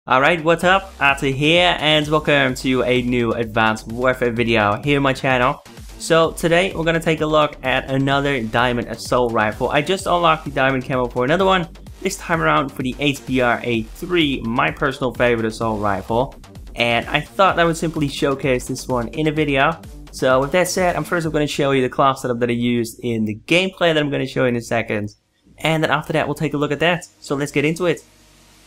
Alright, what's up? Arthur here, and welcome to a new Advanced Warfare video here on my channel. So today we're gonna take a look at another Diamond Assault Rifle. I just unlocked the Diamond Camo for another one, this time around for the HBRa3, my personal favorite assault rifle. And I thought I would simply showcase this one in a video. So with that said, I'm going to show you the class setup that I used in the gameplay that I'm going to show you in a second. And then after that we'll take a look at that. So let's get into it.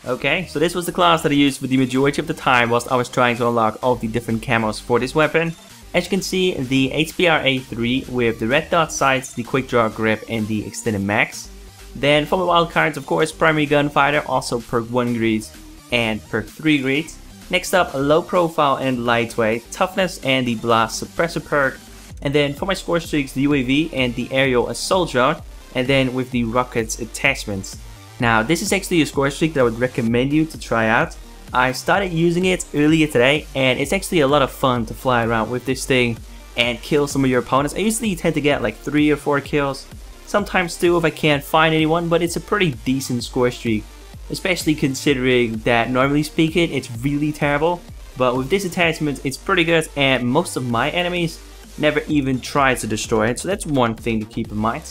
Okay, so this was the class that I used for the majority of the time whilst I was trying to unlock all the different camos for this weapon. As you can see, the HBRa3 with the red dot sights, the quick draw grip, and the extended max. Then for my wildcards, of course, primary gunfighter, also perk 1 greeds and perk 3 greeds. Next up, low profile and lightweight, toughness and the blast suppressor perk. And then for my score streaks, the UAV and the aerial assault drone. And then with the rockets attachments. Now, this is actually a score streak that I would recommend you to try out. I started using it earlier today, and it's actually a lot of fun to fly around with this thing and kill some of your opponents. I usually tend to get like 3 or 4 kills, sometimes 2 if I can't find anyone, but it's a pretty decent score streak, especially considering that normally speaking it's really terrible, but with this attachment it's pretty good, and most of my enemies never even try to destroy it, so that's one thing to keep in mind.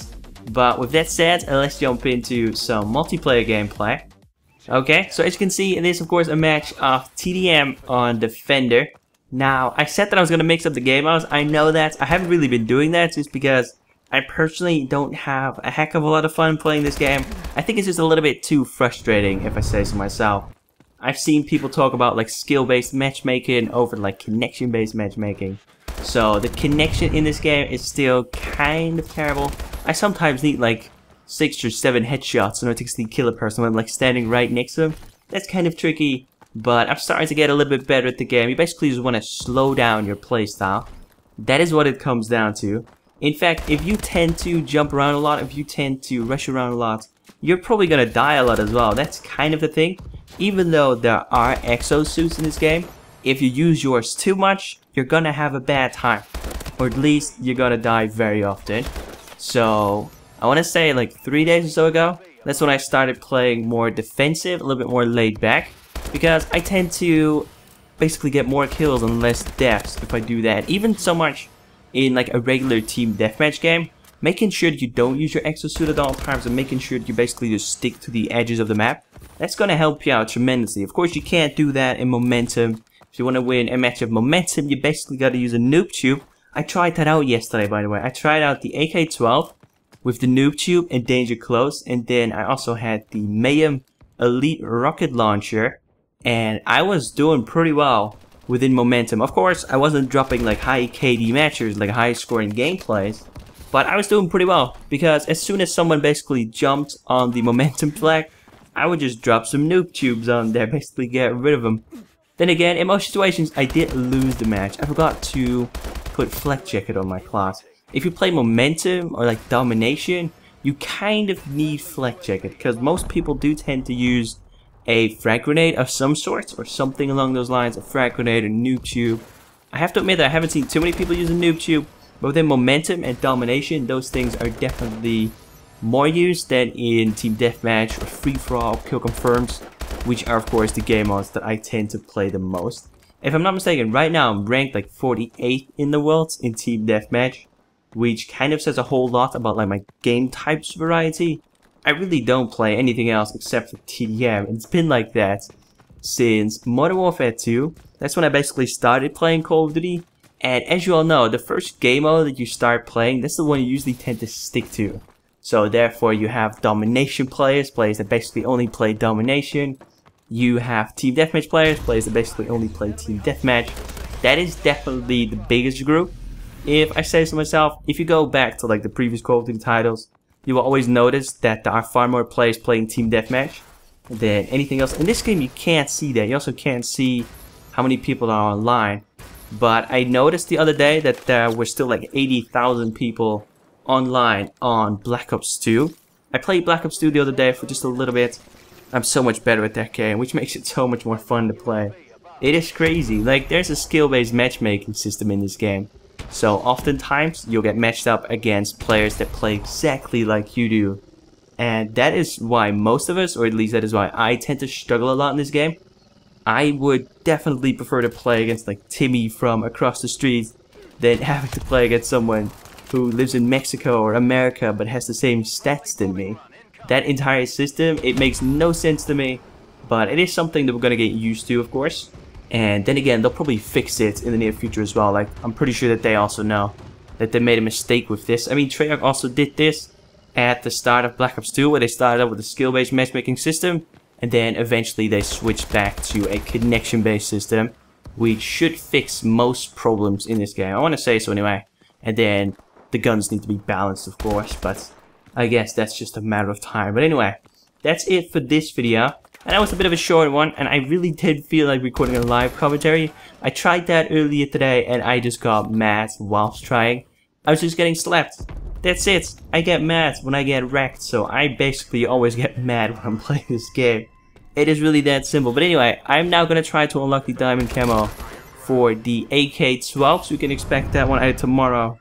But with that said, let's jump into some multiplayer gameplay. Okay, so as you can see, it is of course a match of TDM on Defender. Now, I said that I was going to mix up the game modes. I know that. I haven't really been doing that just because I personally don't have a heck of a lot of fun playing this game. I think it's just a little bit too frustrating, if I say so myself. I've seen people talk about like skill-based matchmaking over like connection-based matchmaking. So the connection in this game is still kind of terrible. I sometimes need like 6 or 7 headshots in order to actually kill a person when I'm like standing right next to them. That's kind of tricky, but I'm starting to get a little bit better at the game. You basically just want to slow down your playstyle. That is what it comes down to. In fact, if you tend to jump around a lot, if you tend to rush around a lot, you're probably gonna die a lot as well. That's kind of the thing. Even though there are exosuits in this game, if you use yours too much, you're gonna have a bad time. Or at least you're gonna die very often. So I want to say like 3 days or so ago, that's when I started playing more defensive, a little bit more laid back, because I tend to basically get more kills and less deaths if I do that. Even so much in like a regular team deathmatch game, making sure that you don't use your exosuit at all times and making sure that you basically just stick to the edges of the map, that's going to help you out tremendously. Of course, you can't do that in momentum. If you want to win a match of momentum, you basically got to use a noob tube. I tried that out yesterday, by the way. I tried out the AK-12 with the noob tube and danger close, and then I also had the Mayhem Elite rocket launcher, and I was doing pretty well within momentum. Of course, I wasn't dropping like high KD matches, like high scoring gameplays, but I was doing pretty well because as soon as someone basically jumped on the momentum flag, I would just drop some noob tubes on there, basically get rid of them. Then again, in most situations, I did lose the match. I forgot to put flak jacket on my class. If you play momentum or like domination, you kind of need flak jacket because most people do tend to use a frag grenade of some sort or something along those lines, a frag grenade, a noob tube. I have to admit that I haven't seen too many people use a noob tube, but within momentum and domination, those things are definitely more used than in team deathmatch or free-for-all, kill confirms, which are of course the game modes that I tend to play the most. If I'm not mistaken, right now I'm ranked like 48th in the world in team deathmatch, which kind of says a whole lot about like my game types variety. I really don't play anything else except for TDM. It's been like that since Modern Warfare 2. That's when I basically started playing Call of Duty. And as you all know, the first game mode that you start playing, that's the one you usually tend to stick to. So therefore you have domination players that basically only play domination. You have team deathmatch players that basically only play team deathmatch. That is definitely the biggest group. If I say so myself, if you go back to like the previous Call of Duty titles, you will always notice that there are far more players playing team deathmatch than anything else. In this game, you can't see that. You also can't see how many people are online. But I noticed the other day that there were still like 80,000 people online on Black Ops 2. I played Black Ops 2 the other day for just a little bit. I'm so much better at that game, which makes it so much more fun to play. It is crazy. Like, there's a skill-based matchmaking system in this game. So oftentimes you'll get matched up against players that play exactly like you do. And that is why most of us, or at least that is why I tend to struggle a lot in this game. I would definitely prefer to play against like Timmy from across the street than having to play against someone who lives in Mexico or America but has the same stats than me. That entire system, it makes no sense to me, but it is something that we're gonna get used to, of course. And then again, they'll probably fix it in the near future as well. Like, I'm pretty sure that they also know that they made a mistake with this. I mean, Treyarch also did this at the start of Black Ops 2, where they started out with a skill-based matchmaking system, and then eventually they switched back to a connection-based system, which should fix most problems in this game. I want to say so anyway. And then the guns need to be balanced, of course, but I guess that's just a matter of time. But anyway, that's it for this video. And that was a bit of a short one, and I really did feel like recording a live commentary. I tried that earlier today, and I just got mad whilst trying. I was just getting slapped. That's it. I get mad when I get wrecked, so I basically always get mad when I'm playing this game. It is really that simple. But anyway, I'm now going to try to unlock the diamond camo for the AK-12, so you can expect that one either tomorrow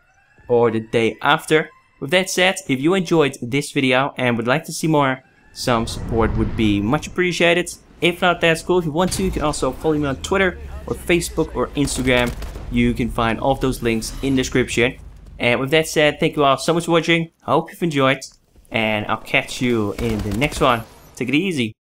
or the day after. With that said, if you enjoyed this video and would like to see more, some support would be much appreciated. If not, that's cool. If you want to, you can also follow me on Twitter or Facebook or Instagram. You can find all of those links in the description. And with that said, thank you all so much for watching. I hope you've enjoyed, and I'll catch you in the next one. Take it easy.